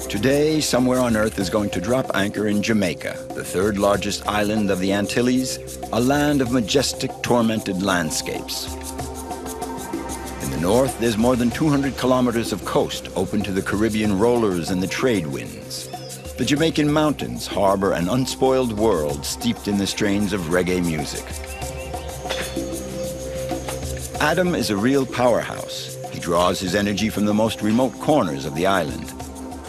Today, somewhere on Earth is going to drop anchor in Jamaica, the third largest island of the Antilles, a land of majestic, tormented landscapes. In the north, there's more than 200 kilometers of coast open to the Caribbean rollers and the trade winds. The Jamaican mountains harbor an unspoiled world steeped in the strains of reggae music. Adam is a real powerhouse. He draws his energy from the most remote corners of the island.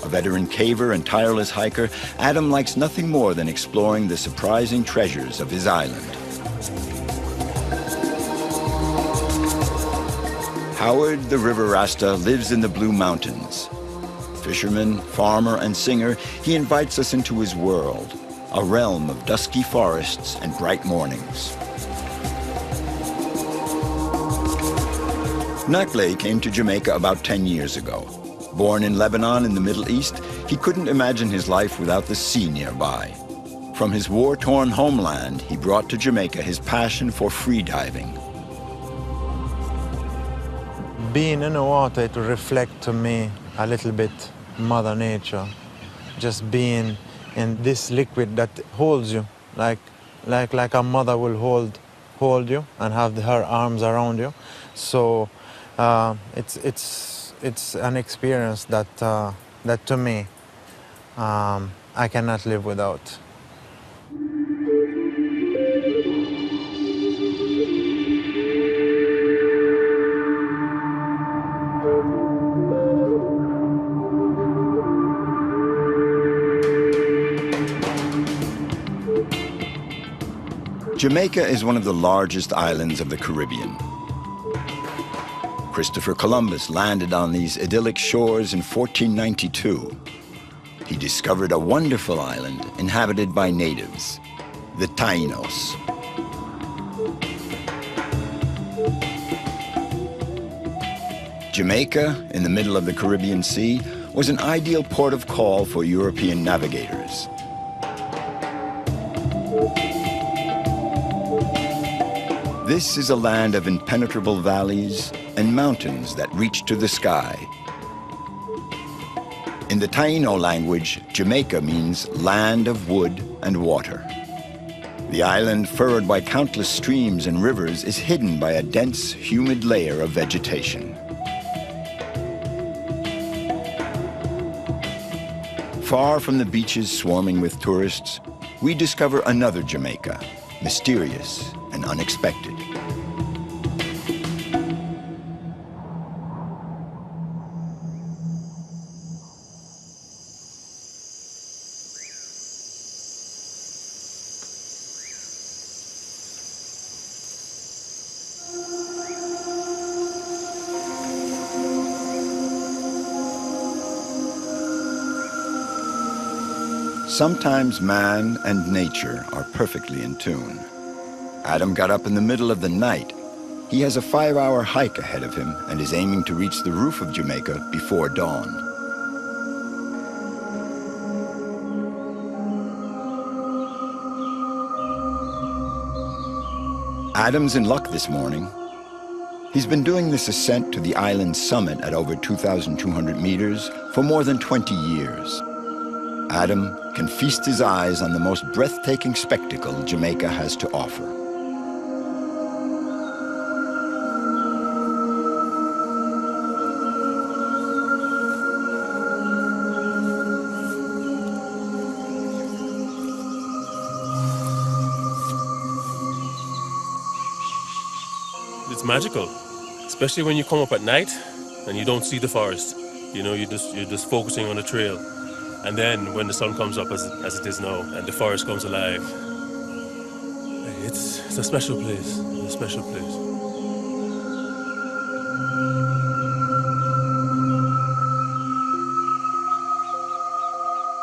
A veteran caver and tireless hiker, Adam likes nothing more than exploring the surprising treasures of his island. Howard, the river Rasta, lives in the Blue Mountains. Fisherman, farmer, and singer, he invites us into his world, a realm of dusky forests and bright mornings. Nakle came to Jamaica about 10 years ago. Born in Lebanon in the Middle East, he couldn't imagine his life without the sea nearby. From his war-torn homeland, he brought to Jamaica his passion for freediving. Being in the water, it reflects to me a little bit Mother Nature. Just being in this liquid that holds you, like a mother will hold you and have her arms around you. So it's an experience that to me I cannot live without. Jamaica is one of the largest islands of the Caribbean. Christopher Columbus landed on these idyllic shores in 1492. He discovered a wonderful island inhabited by natives, the Tainos. Jamaica, in the middle of the Caribbean Sea, was an ideal port of call for European navigators. This is a land of impenetrable valleys and mountains that reach to the sky. In the Taino language, Jamaica means land of wood and water. The island, furrowed by countless streams and rivers, is hidden by a dense, humid layer of vegetation. Far from the beaches swarming with tourists, we discover another Jamaica, mysterious and unexpected. Sometimes man and nature are perfectly in tune. Adam got up in the middle of the night. He has a 5-hour hike ahead of him and is aiming to reach the roof of Jamaica before dawn. Adam's in luck this morning. He's been doing this ascent to the island's summit at over 2,200 meters for more than 20 years. Adam can feast his eyes on the most breathtaking spectacle Jamaica has to offer. It's magical, especially when you come up at night and you don't see the forest. You know, you're just focusing on the trail. And then when the sun comes up as it is now and the forest comes alive, it's a special place, a special place.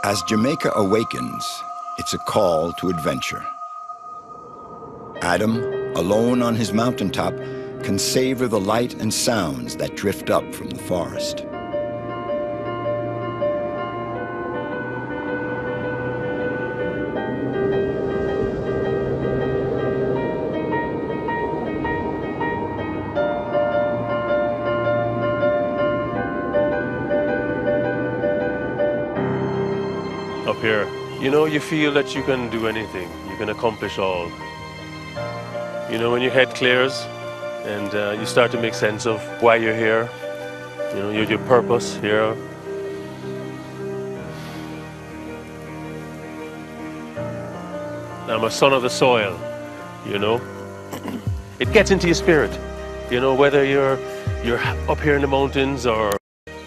As Jamaica awakens, it's a call to adventure. Adam, alone on his mountaintop, can savor the light and sounds that drift up from the forest. here, you know, you feel that you can do anything. You can accomplish all. You know, when your head clears and you start to make sense of why you're here, you know, your purpose here. I'm a son of the soil, you know. It gets into your spirit, you know, whether you're up here in the mountains or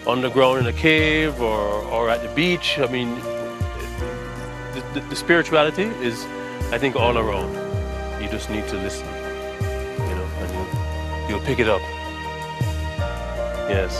underground in a cave or at the beach. I mean, the spirituality is, I think, all around. You just need to listen, you know, and you'll pick it up. Yes.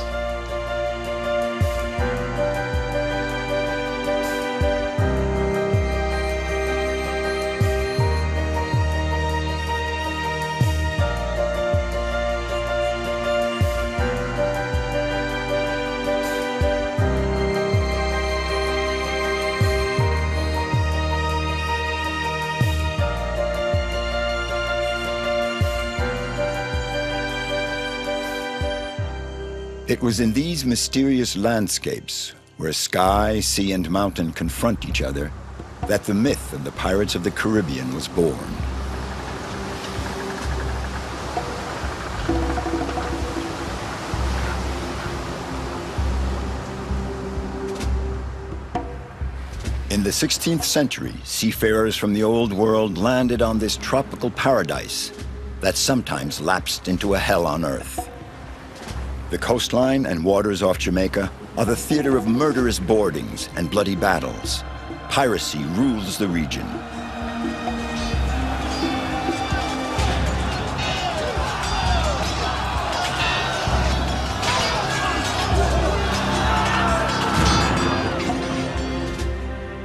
It was in these mysterious landscapes, where sky, sea, and mountain confront each other, that the myth of the Pirates of the Caribbean was born. In the 16th century, seafarers from the Old World landed on this tropical paradise that sometimes lapsed into a hell on earth. The coastline and waters off Jamaica are the theater of murderous boardings and bloody battles. Piracy rules the region.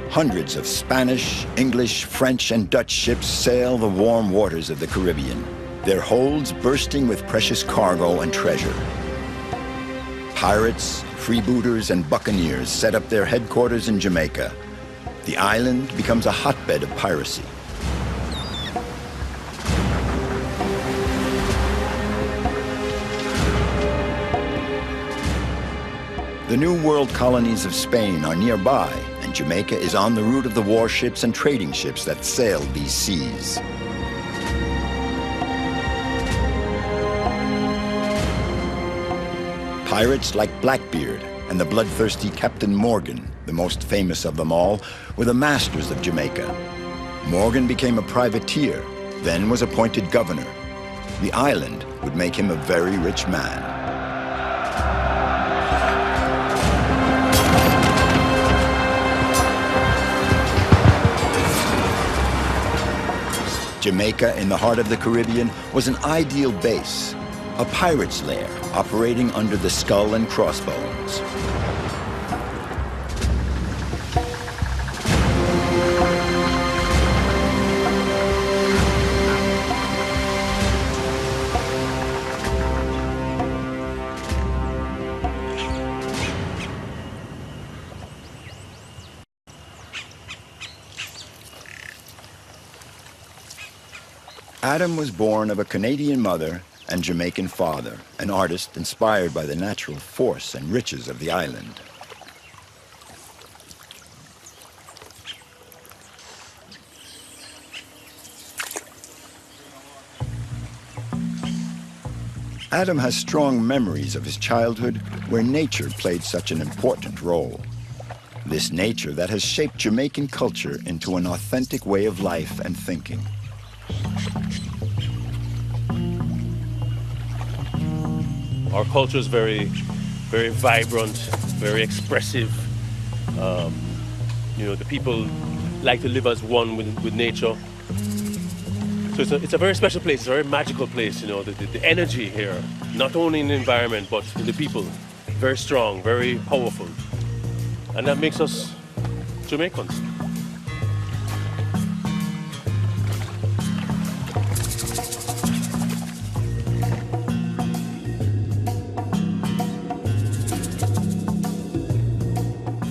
Hundreds of Spanish, English, French, and Dutch ships sail the warm waters of the Caribbean, their holds bursting with precious cargo and treasure. Pirates, freebooters, and buccaneers set up their headquarters in Jamaica. The island becomes a hotbed of piracy. The New World colonies of Spain are nearby, and Jamaica is on the route of the warships and trading ships that sailed these seas. Pirates like Blackbeard and the bloodthirsty Captain Morgan, the most famous of them all, were the masters of Jamaica. Morgan became a privateer, then was appointed governor. The island would make him a very rich man. Jamaica, in the heart of the Caribbean, was an ideal base, a pirate's lair operating under the skull and crossbones. Adam was born of a Canadian mother and Jamaican father, an artist inspired by the natural force and riches of the island. Adam has strong memories of his childhood where nature played such an important role. This nature that has shaped Jamaican culture into an authentic way of life and thinking. Our culture is very, very vibrant, very expressive. You know, the people like to live as one with nature. So it's a very special place, it's a very magical place, you know, the energy here, not only in the environment, but in the people. Very strong, very powerful. And that makes us Jamaicans.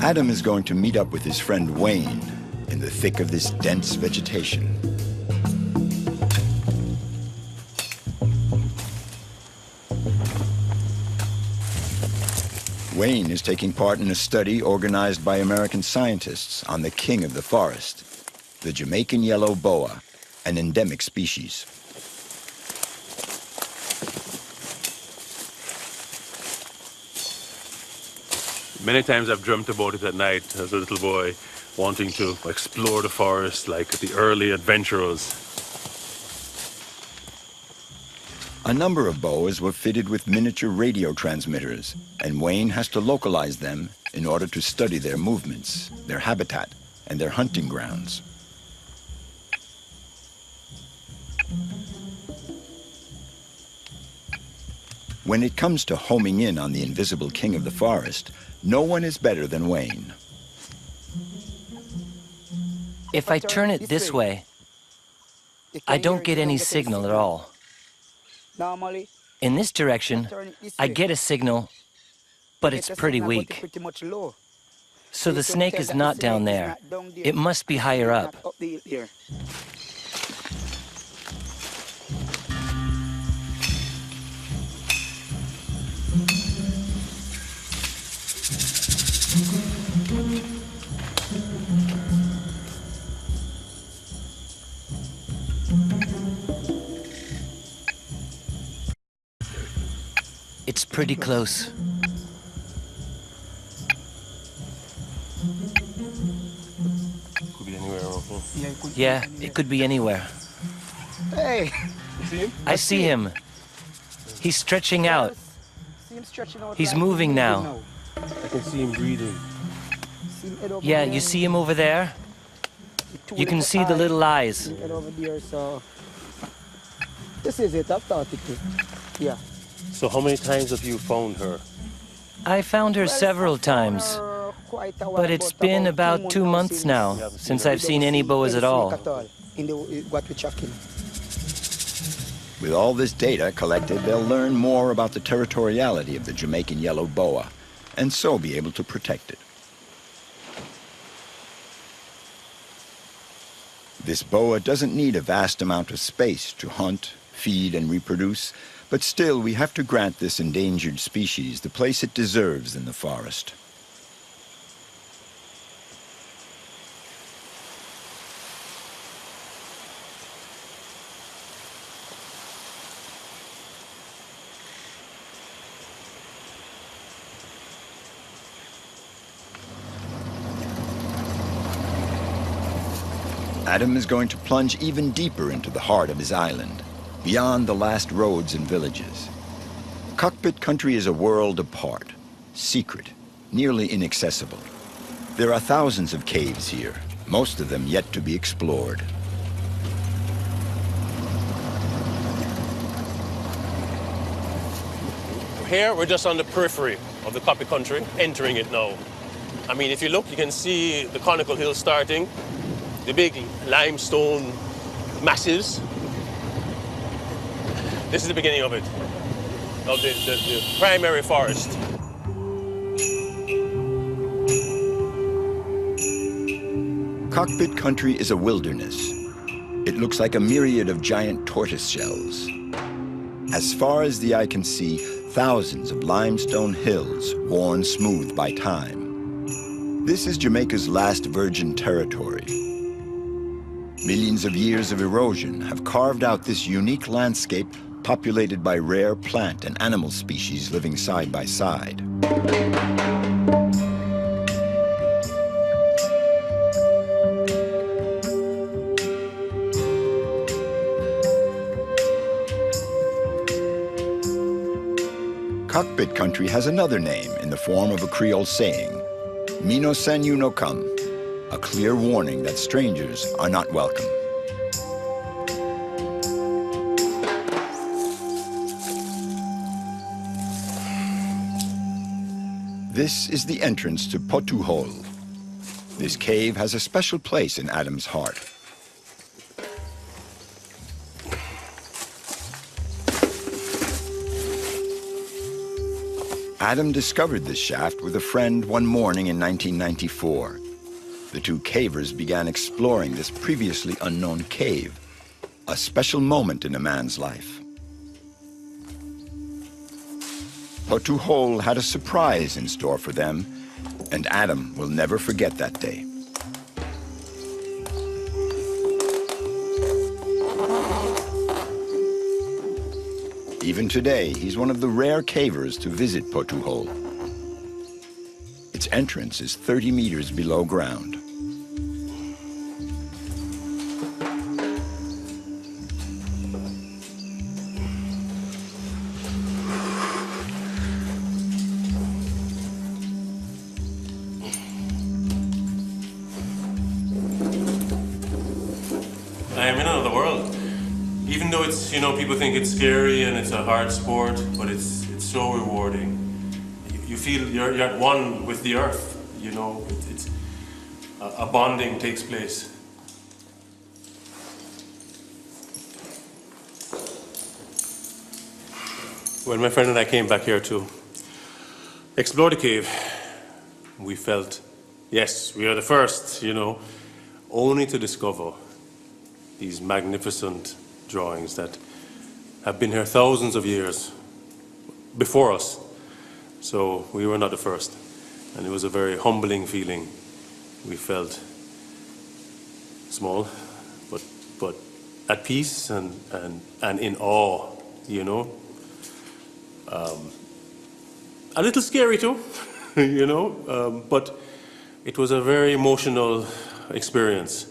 Adam is going to meet up with his friend Wayne in the thick of this dense vegetation. Wayne is taking part in a study organized by American scientists on the king of the forest, the Jamaican yellow boa, an endemic species. Many times I've dreamt about it at night as a little boy, wanting to explore the forest like the early adventurers. A number of boas were fitted with miniature radio transmitters, and Wayne has to localize them in order to study their movements, their habitat, and their hunting grounds. When it comes to homing in on the invisible king of the forest, no one is better than Wayne. If I turn it this way, I don't get any signal at all. In this direction, I get a signal, but it's pretty weak. So the snake is not down there. It must be higher up. It's pretty close. Could be anywhere around here. Yeah, it could be anywhere. Hey! You see him? I see him. He's stretching out. He's moving now. I can see him breathing. Yeah, you see him over there? You can see the little eyes. This is it, I've thought it too. Yeah. So how many times have you found her? I found her several times, but it's been about 2 months now since I've seen any boas at all. With all this data collected, they'll learn more about the territoriality of the Jamaican yellow boa, and so be able to protect it. This boa doesn't need a vast amount of space to hunt, feed, and reproduce, but still we have to grant this endangered species the place it deserves in the forest. Adam is going to plunge even deeper into the heart of his island, beyond the last roads and villages. Cockpit country is a world apart, secret, nearly inaccessible. There are thousands of caves here, most of them yet to be explored. Here, we're just on the periphery of the cockpit country, entering it now. I mean, if you look, you can see the conical hills starting, the big limestone massives. This is the beginning of it, of the primary forest. Cockpit country is a wilderness. It looks like a myriad of giant tortoise shells. As far as the eye can see, thousands of limestone hills worn smooth by time. This is Jamaica's last virgin territory. Millions of years of erosion have carved out this unique landscape populated by rare plant and animal species living side by side. Cockpit country has another name in the form of a Creole saying, "Mino sen you no come," a clear warning that strangers are not welcome. This is the entrance to Potu Hole. This cave has a special place in Adam's heart. Adam discovered this shaft with a friend one morning in 1994. The two cavers began exploring this previously unknown cave, a special moment in a man's life. Potu Hole had a surprise in store for them, and Adam will never forget that day. Even today, he's one of the rare cavers to visit Potu Hole. Its entrance is 30 meters below ground. I am in another world. Even though it's, people think it's scary and it's a hard sport, but it's so rewarding. You feel you're at one with the earth, it's a bonding takes place. When my friend and I came back here to explore the cave, we felt, yes, we are the first, only to discover these magnificent drawings that have been here thousands of years before us. So we were not the first. And it was a very humbling feeling. We felt small, but at peace and in awe, a little scary too, but it was a very emotional experience.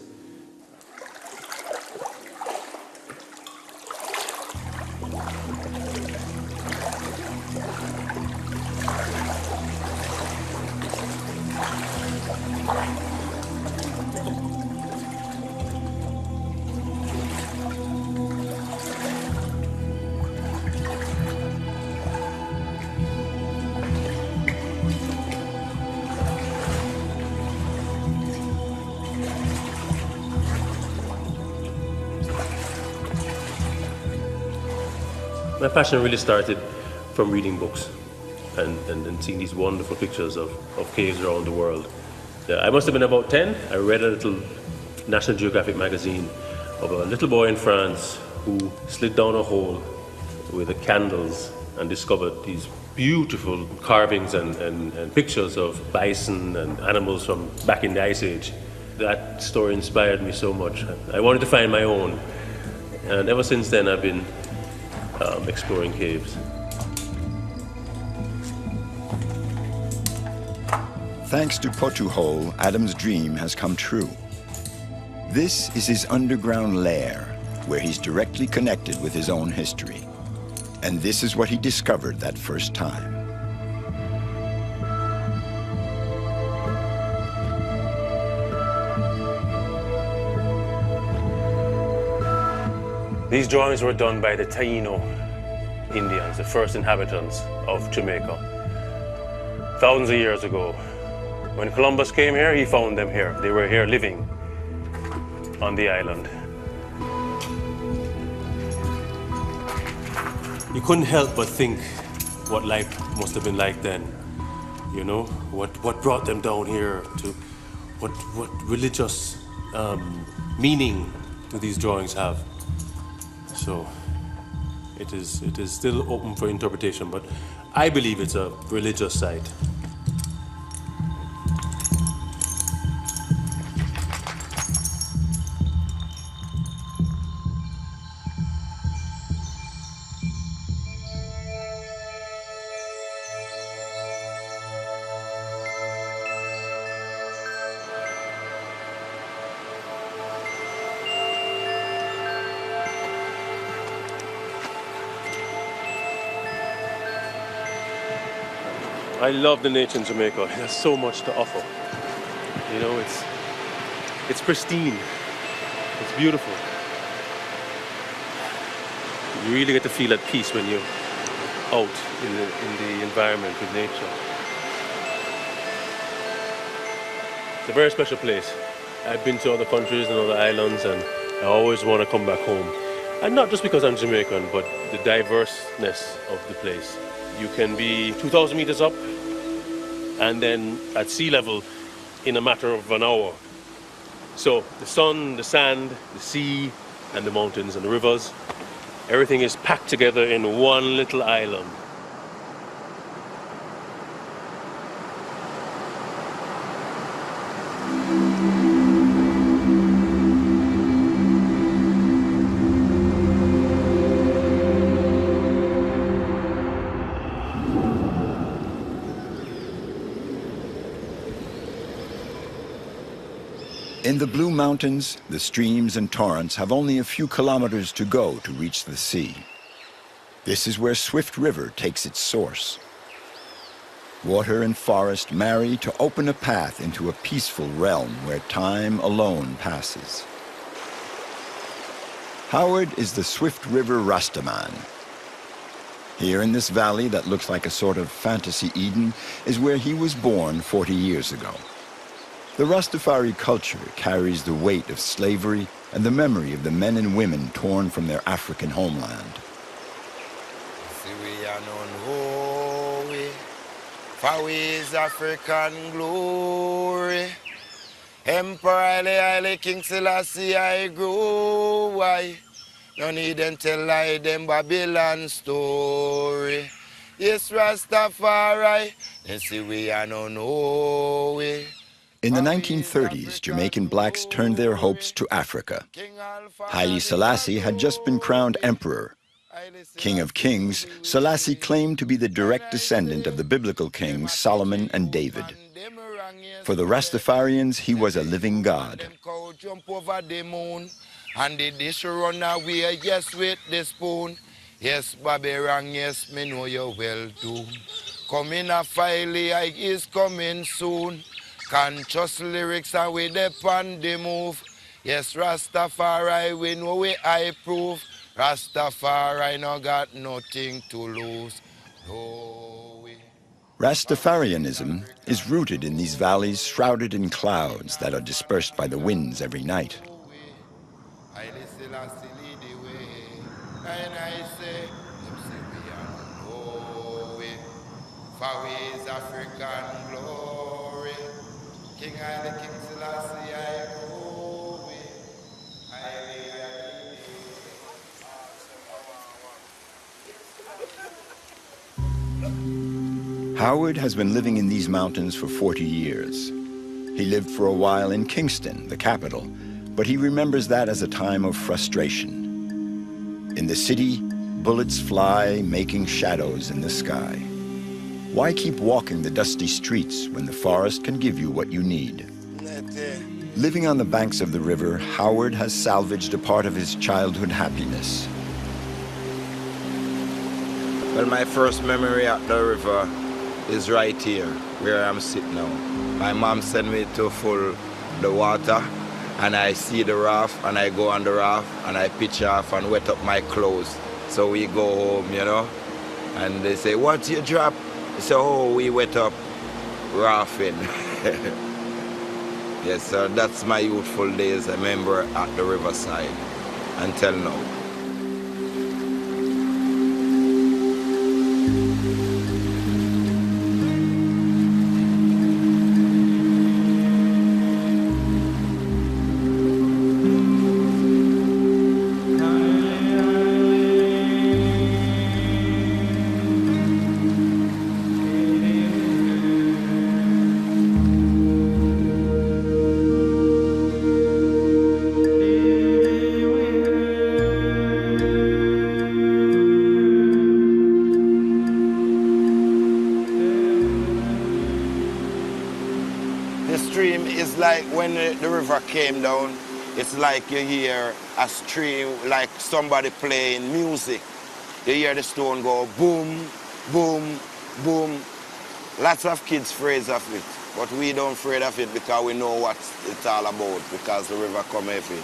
My passion really started from reading books and seeing these wonderful pictures of caves around the world. I must have been about 10. I read a little National Geographic magazine of a little boy in France who slid down a hole with the candles and discovered these beautiful carvings and pictures of bison and animals from back in the Ice Age. That story inspired me so much. I wanted to find my own. And ever since then, I've been exploring caves. Thanks to Potu Hole, Adam's dream has come true. This is his underground lair, where he's directly connected with his own history. And this is what he discovered that first time. These drawings were done by the Taino Indians, the first inhabitants of Jamaica. Thousands of years ago. When Columbus came here, he found them here. They were here living on the island. You couldn't help but think what life must have been like then. What brought them down here, to what religious meaning do these drawings have? So it is still open for interpretation, but I believe it's a religious site. I love the nature in Jamaica. It has so much to offer. It's pristine. It's beautiful. You really get to feel at peace when you're out in the environment with nature. It's a very special place. I've been to other countries and other islands, and I always want to come back home. And not just because I'm Jamaican, but the diverseness of the place. You can be 2,000 meters up and then at sea level in a matter of an hour. So the sun, the sand, the sea, and the mountains and the rivers, everything is packed together in one little island. In the Blue Mountains, the streams and torrents have only a few kilometers to go to reach the sea. This is where Swift River takes its source. Water and forest marry to open a path into a peaceful realm where time alone passes. Howard is the Swift River Rastaman. Here in this valley that looks like a sort of fantasy Eden is where he was born 40 years ago. The Rastafari culture carries the weight of slavery and the memory of the men and women torn from their African homeland. See, we are known holy, for we is African glory. Emperor Haile King Selassie I grow why. No need them tell lie them Babylon story. Yes, Rastafari, and see we are known holy. In the 1930s, Jamaican blacks turned their hopes to Africa. Haile Selassie had just been crowned emperor. King of Kings, Selassie claimed to be the direct descendant of the biblical kings Solomon and David. For the Rastafarians, he was a living God. And the dish run away, yes, with the spoon. Yes, Bobby Rang, yes, me know you well too. Come in a file, I is coming soon. Conscious lyrics and with the on the move. Yes, Rastafari, we know we I prove. Rastafari no got nothing to lose. No way. Rastafarianism is rooted in these valleys shrouded in clouds that are dispersed by the winds every night. And I say, them say we are no way. For we is African glory. King Haile, King Selassie, I go away. Howard has been living in these mountains for 40 years. He lived for a while in Kingston, the capital, but he remembers that as a time of frustration. In the city, bullets fly, making shadows in the sky. Why keep walking the dusty streets when the forest can give you what you need? Living on the banks of the river, Howard has salvaged a part of his childhood happiness. Well, my first memory at the river is right here, where I'm sitting now. My mom sent me to fill the water, and I see the raft, and I go on the raft, and I pitch off and wet up my clothes. So we go home, you know, and they say, "What's your drop?" I say, "Oh, we wet up rafting." Yes, so that's my youthful days, I remember at the riverside until now. Like when the river came down, it's like you hear a stream, like somebody playing music. You hear the stone go boom, boom, boom. Lots of kids afraid of it, but we don't afraid of it because we know what it's all about, because the river come heavy.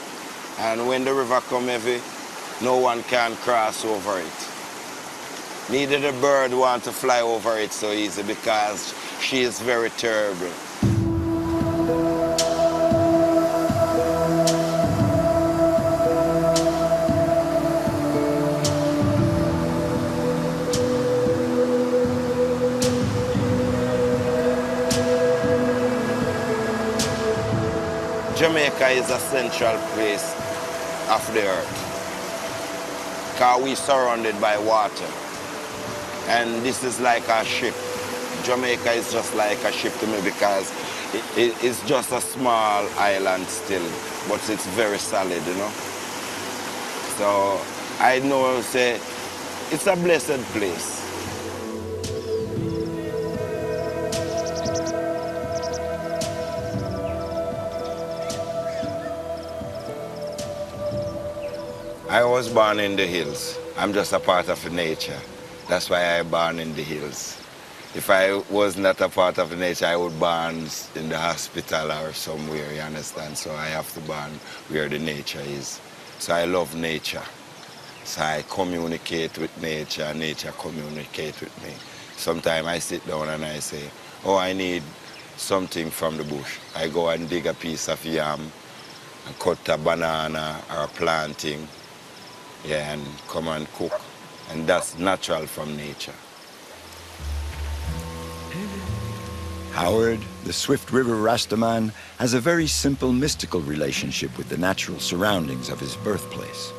And when the river come heavy, no one can cross over it. Neither the bird want to fly over it so easy because she is very terrible. Jamaica is a central place of the earth because we're surrounded by water. And this is like a ship. Jamaica is just like a ship to me because it's just a small island still, but it's very solid, you know. So I know, say, it's a blessed place. I was born in the hills. I'm just a part of nature. That's why I born in the hills. If I was not a part of nature, I would born in the hospital or somewhere, you understand? So I have to born where the nature is. So I love nature. So I communicate with nature, nature communicate with me. Sometimes I sit down and I say, oh, I need something from the bush. I go and dig a piece of yam and cut a banana or a planting, yeah, and come and cook. And that's natural from nature. Howard, the Swift River Rastaman, has a very simple mystical relationship with the natural surroundings of his birthplace.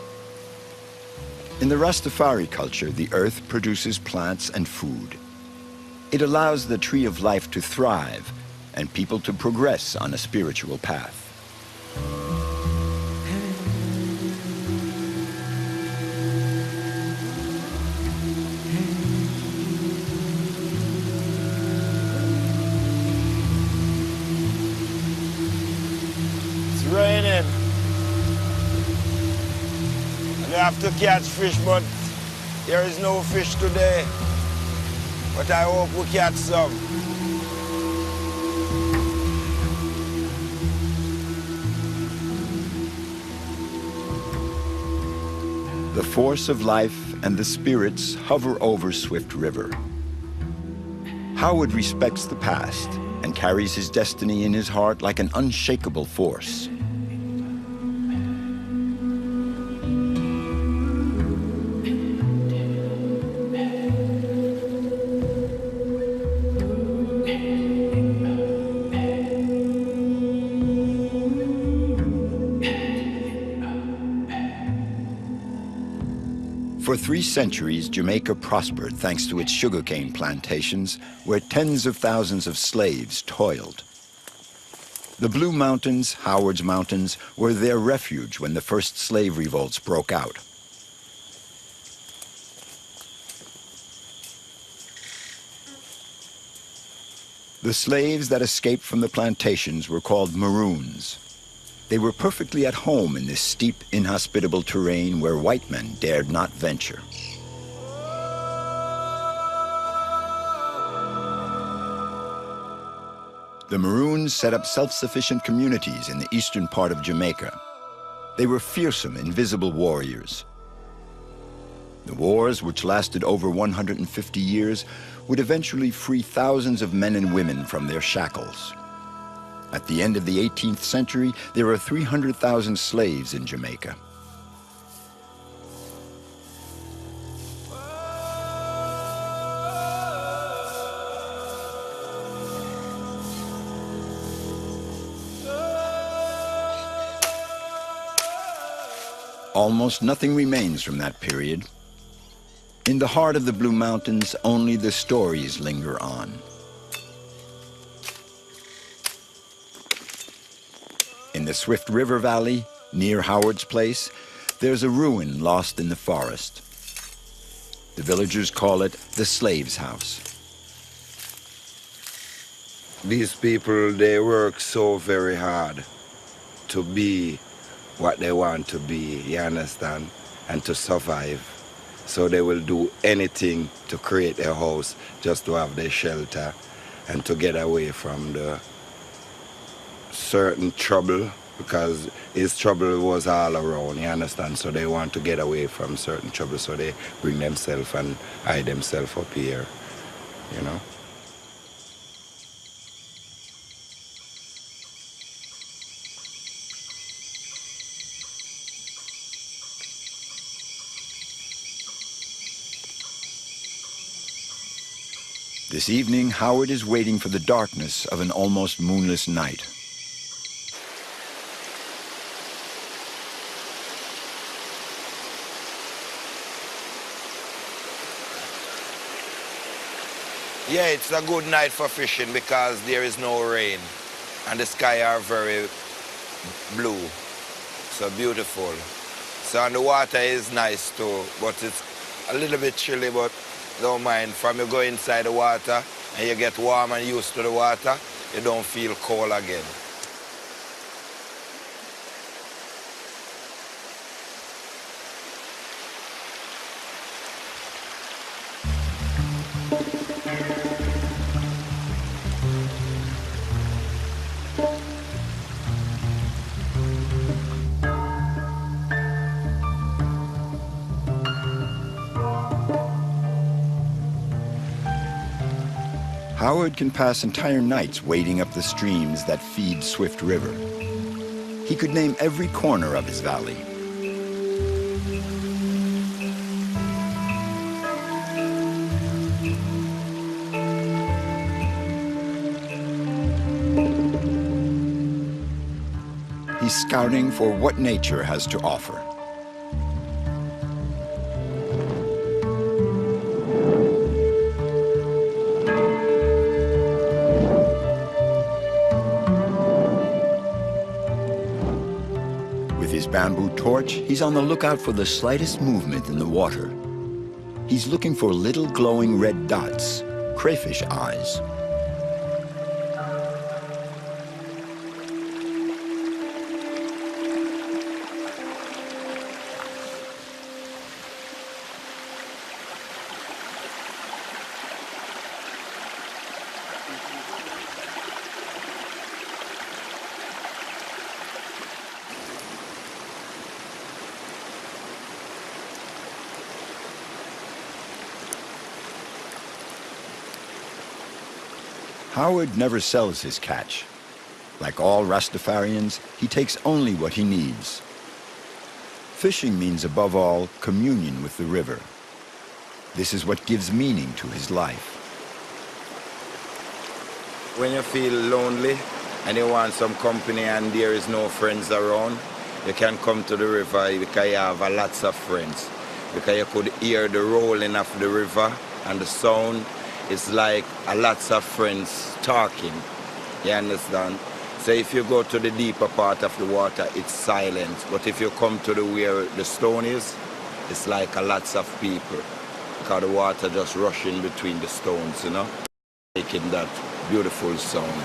In the Rastafari culture, the earth produces plants and food. It allows the tree of life to thrive and people to progress on a spiritual path. It's raining. We have to catch fish, but there is no fish today. But I hope we catch some. The force of life and the spirits hover over Swift River. Howard respects the past and carries his destiny in his heart like an unshakable force. For 3 centuries, Jamaica prospered thanks to its sugarcane plantations, where tens of thousands of slaves toiled. The Blue Mountains, Howard's Mountains, were their refuge when the first slave revolts broke out. The slaves that escaped from the plantations were called Maroons. They were perfectly at home in this steep, inhospitable terrain where white men dared not venture. The Maroons set up self-sufficient communities in the eastern part of Jamaica. They were fearsome, invisible warriors. The wars, which lasted over 150 years, would eventually free thousands of men and women from their shackles. At the end of the 18th century, there were 300,000 slaves in Jamaica. Almost nothing remains from that period. In the heart of the Blue Mountains, only the stories linger on. In the Swift River Valley, near Howard's place, there's a ruin lost in the forest. The villagers call it the Slave's House. These people, they work so very hard to be what they want to be, you understand, and to survive. So they will do anything to create a house just to have their shelter and to get away from the certain trouble, because his trouble was all around, you understand? So they want to get away from certain trouble, so they bring themselves and hide themselves up here, you know? This evening, Howard is waiting for the darkness of an almost moonless night. Yeah, it's a good night for fishing because there is no rain and the sky are very blue, so beautiful. So and the water is nice too, but it's a little bit chilly, but don't mind. From you go inside the water and you get warm and used to the water, you don't feel cold again. Howard can pass entire nights wading up the streams that feed Swift River. He could name every corner of his valley. He's scouting for what nature has to offer. With his bamboo torch, he's on the lookout for the slightest movement in the water. He's looking for little glowing red dots, crayfish eyes. Howard never sells his catch. Like all Rastafarians, he takes only what he needs. Fishing means, above all, communion with the river. This is what gives meaning to his life. When you feel lonely and you want some company and there is no friends around, you can come to the river because you have lots of friends. Because you could hear the rolling of the river and the sound. It's like lots of friends talking, you understand? So if you go to the deeper part of the water, it's silent. But if you come to where the stone is, it's like lots of people. Because the water just rushing between the stones, you know? Making that beautiful sound.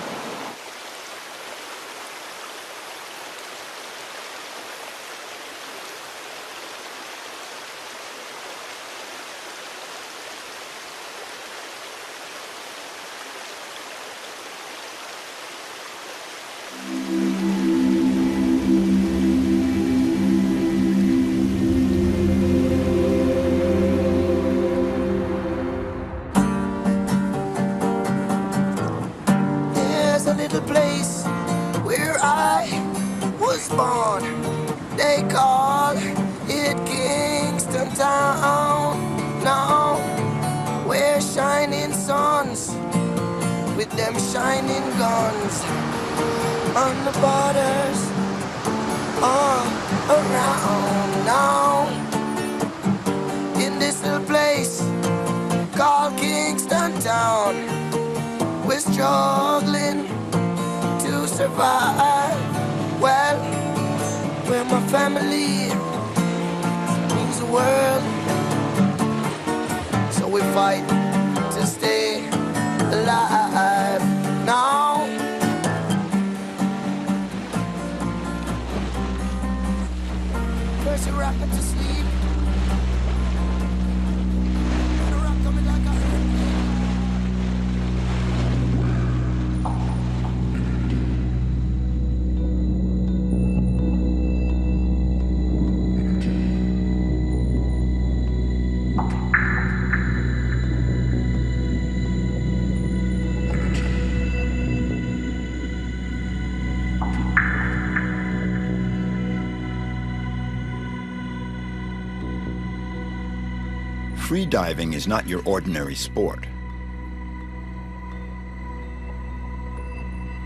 Free diving is not your ordinary sport.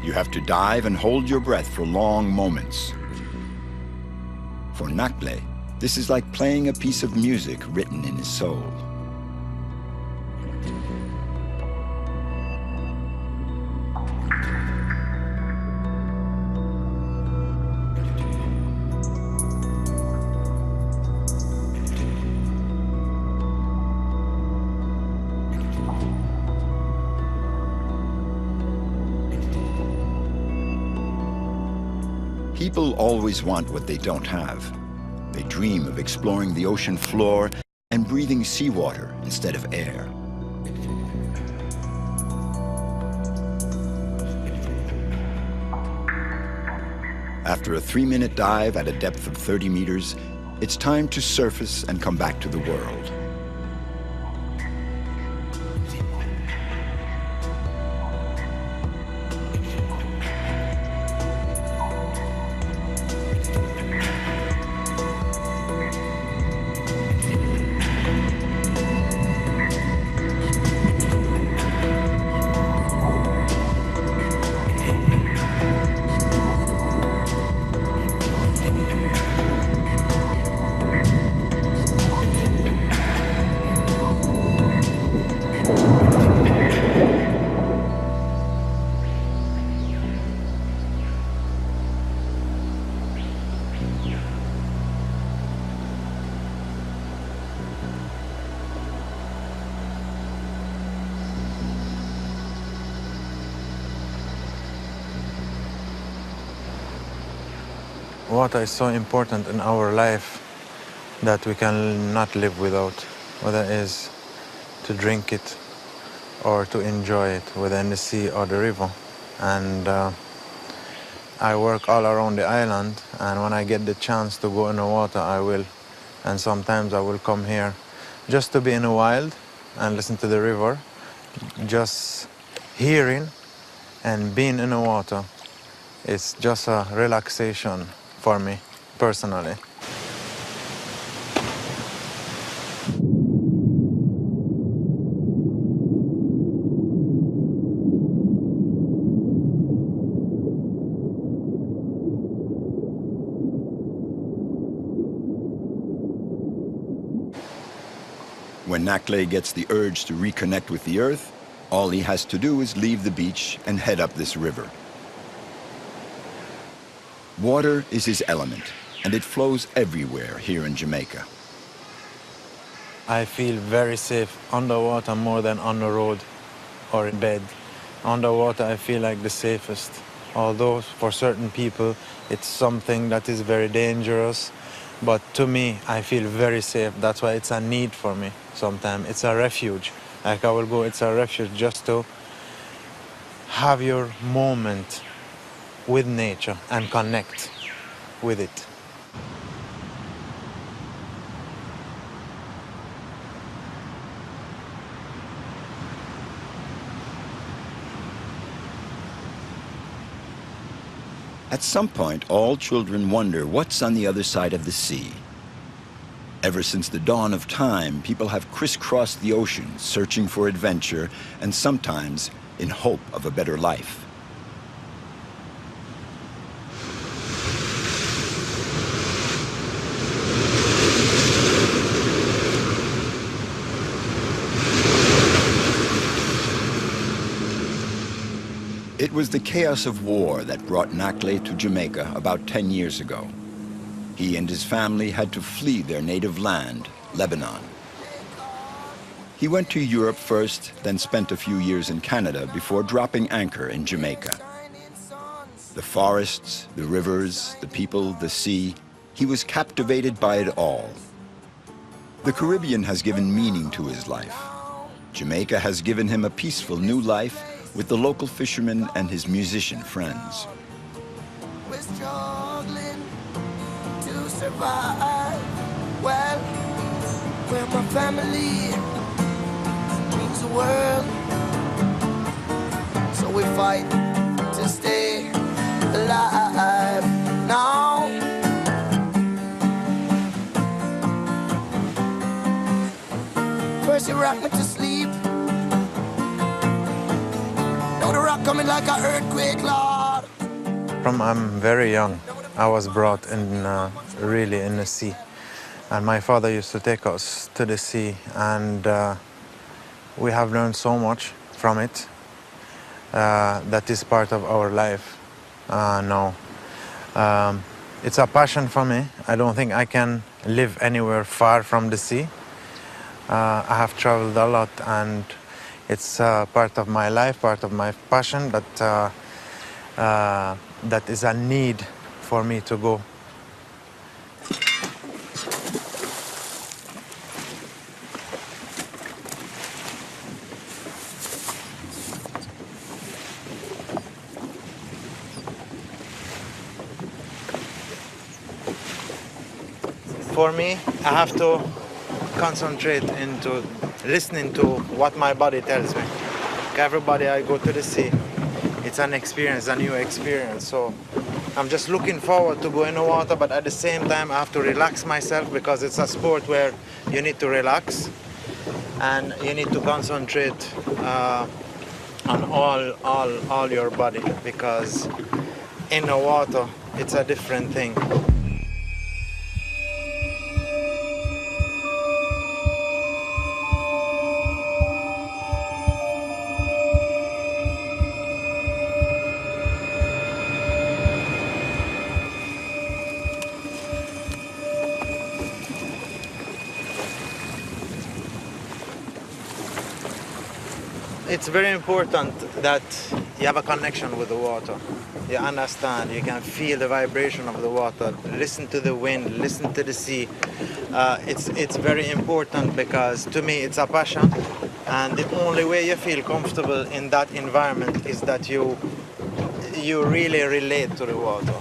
You have to dive and hold your breath for long moments. For Nakble, this is like playing a piece of music written in his soul. People always want what they don't have. They dream of exploring the ocean floor and breathing seawater instead of air. After a 3-minute dive at a depth of 30 meters, it's time to surface and come back to the world. Water is so important in our life that we cannot live without, whether it is to drink it or to enjoy it, whether in the sea or the river. And I work all around the island, and when I get the chance to go in the water, I will. And sometimes I will come here just to be in the wild and listen to the river. Just hearing and being in the water is just a relaxation for me personally. When Nakley gets the urge to reconnect with the earth, all he has to do is leave the beach and head up this river. Water is his element, and it flows everywhere here in Jamaica. I feel very safe underwater more than on the road or in bed. Underwater, I feel like the safest. Although for certain people, it's something that is very dangerous. But to me, I feel very safe. That's why it's a need for me sometimes. It's a refuge. Like I will go, it's a refuge just to have your moment with nature and connect with it. At some point, all children wonder what's on the other side of the sea. Ever since the dawn of time, people have crisscrossed the ocean, searching for adventure and sometimes in hope of a better life. It was the chaos of war that brought Nakley to Jamaica about 10 years ago. He and his family had to flee their native land, Lebanon. He went to Europe first, then spent a few years in Canada before dropping anchor in Jamaica. The forests, the rivers, the people, the sea, he was captivated by it all. The Caribbean has given meaning to his life. Jamaica has given him a peaceful new life with the local fishermen and his musician friends. We're struggling to survive. Well, we're my family, means the world. So we fight to stay alive now. First you rock me to sleep. The rock coming like an earthquake, Lord. From I'm very young, I was brought in really in the sea. And my father used to take us to the sea, and we have learned so much from it. That is part of our life now. It's a passion for me. I don't think I can live anywhere far from the sea. I have traveled a lot, and it's part of my life, part of my passion, but that is a need for me to go. For me, I have to concentrate into listening to what my body tells me. Everybody I go to the sea, it's an experience, a new experience. So I'm just looking forward to go in the water, but at the same time I have to relax myself because it's a sport where you need to relax and you need to concentrate on all your body, because in the water it's a different thing. It's very important that you have a connection with the water. You understand, you can feel the vibration of the water, listen to the wind, listen to the sea. It's very important because to me it's a passion, and the only way you feel comfortable in that environment is that you really relate to the water.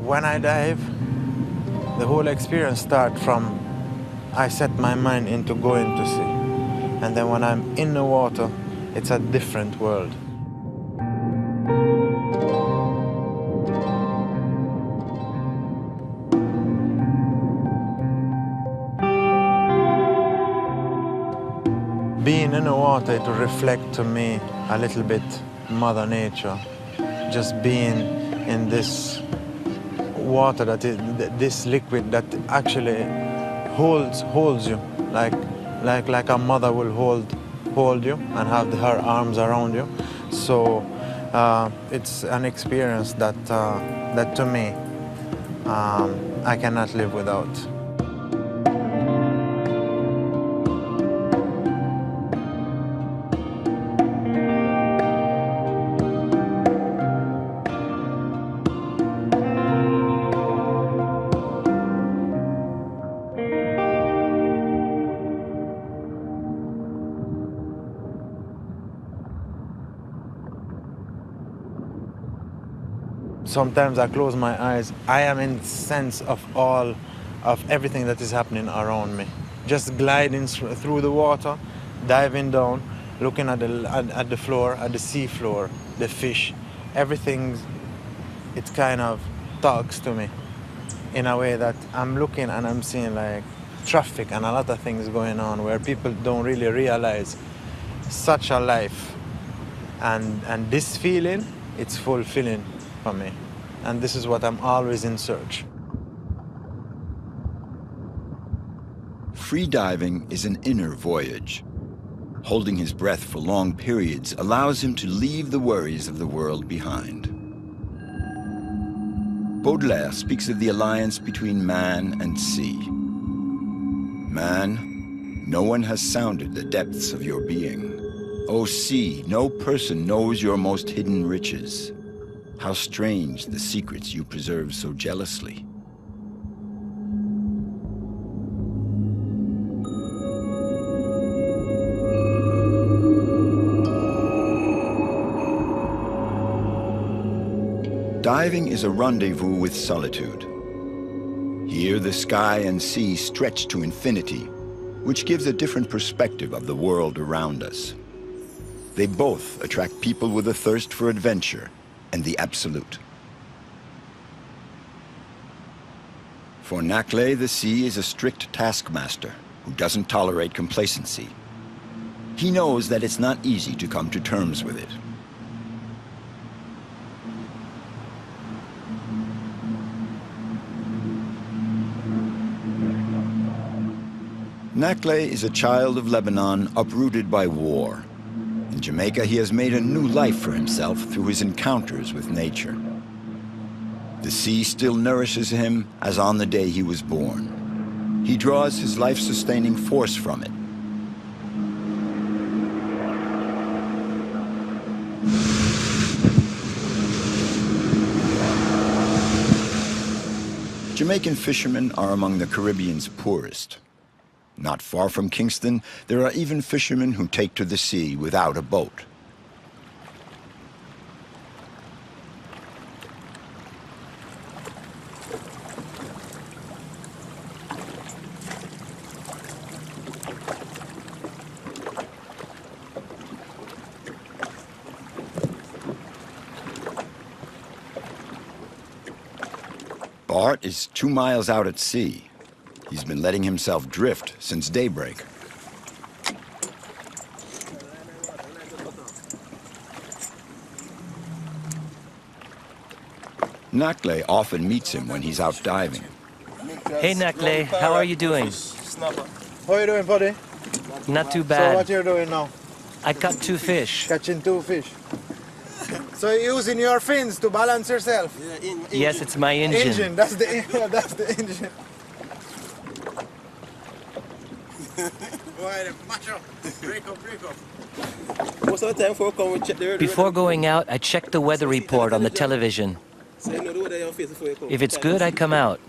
When I dive, the whole experience starts from I set my mind into going to sea. And then when I'm in the water, it's a different world. Being in the water, it will reflect to me a little bit Mother Nature. Just being in this water, that is this liquid that actually holds you, like a mother will hold you and have her arms around you. So it's an experience that to me I cannot live without. Sometimes I close my eyes. I am in sense of everything that is happening around me. Just gliding through the water, diving down, looking at the floor, at the sea floor, the fish. Everything, it kind of talks to me in a way that I'm looking and I'm seeing like traffic and a lot of things going on where people don't really realize such a life. And this feeling, it's fulfilling for me. And this is what I'm always in search. Free diving is an inner voyage. Holding his breath for long periods allows him to leave the worries of the world behind. Baudelaire speaks of the alliance between man and sea. Man, no one has sounded the depths of your being. O sea, no person knows your most hidden riches. How strange the secrets you preserve so jealously. Diving is a rendezvous with solitude. Here, the sky and sea stretch to infinity, which gives a different perspective of the world around us. They both attract people with a thirst for adventure and the absolute. For Naklé, the sea is a strict taskmaster who doesn't tolerate complacency. He knows that it's not easy to come to terms with it. Nakle is a child of Lebanon uprooted by war. In Jamaica, he has made a new life for himself through his encounters with nature. The sea still nourishes him as on the day he was born. He draws his life-sustaining force from it. Jamaican fishermen are among the Caribbean's poorest. Not far from Kingston, there are even fishermen who take to the sea without a boat. Bart is 2 miles out at sea. He's been letting himself drift since daybreak. Nakle often meets him when he's out diving. Hey, Nakle, how are you doing? How are you doing, buddy? Not too So bad. what you're doing now? I caught 2 fish. Catching 2 fish. So you're using your fins to balance yourself? Yes, it's my engine. That's the engine. Most of the time before we check the Before going out, I check the weather report on the television. So you know the weather on your face before you come. If it's good, I come out.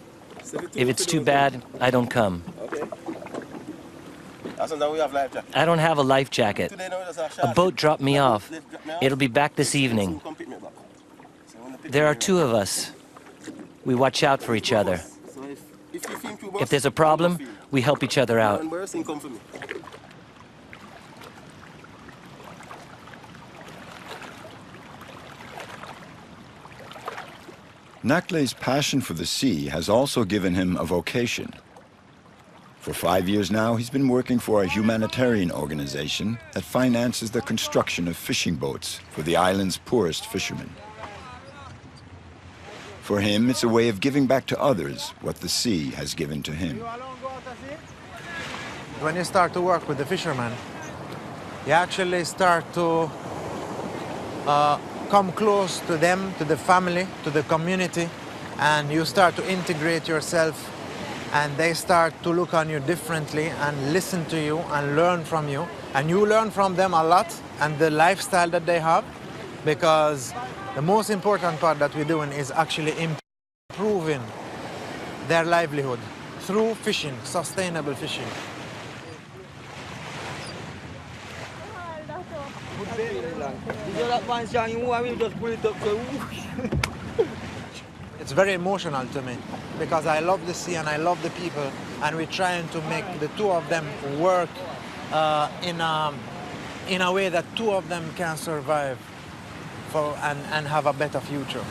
If it's too bad, I don't come. Okay. Sometimes we have life jacket. I don't have a life jacket. Today, no, just a A shark. boat dropped me off. Drop me off. It'll be back this evening. Come pick me back. So when they pick There me are up, 2 of us. We watch out for each other. So if you film two If there's a problem, we help each other out. and burst in, come for me. Nakle's passion for the sea has also given him a vocation. For 5 years now, he's been working for a humanitarian organization that finances the construction of fishing boats for the island's poorest fishermen. For him, it's a way of giving back to others what the sea has given to him. When you start to work with the fishermen, you actually start to come close to them, to the family, to the community, and you start to integrate yourself, and they start to look on you differently and listen to you and learn from you. And you learn from them a lot and the lifestyle that they have, because the most important part that we're doing is actually improving their livelihood through fishing, sustainable fishing. It's very emotional to me because I love the sea and I love the people, and we're trying to make the 2 of them work in a way that 2 of them can survive and have a better future.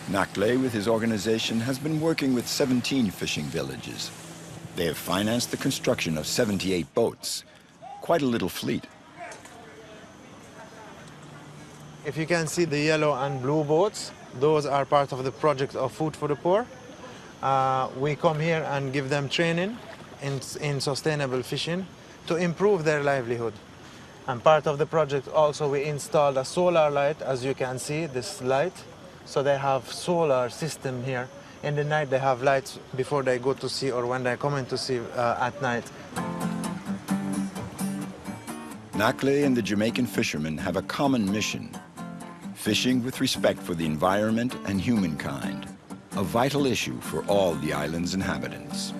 Nakle, with his organization, has been working with 17 fishing villages. They have financed the construction of 78 boats, quite a little fleet. If you can see the yellow and blue boats, those are part of the project of Food for the Poor. We come here and give them training in sustainable fishing to improve their livelihood. And part of the project also we installed a solar light, as you can see, this light. So they have solar system here. In the night they have lights before they go to sea or when they come into sea at night. Nakle and the Jamaican fishermen have a common mission: fishing with respect for the environment and humankind, a vital issue for all the island's inhabitants.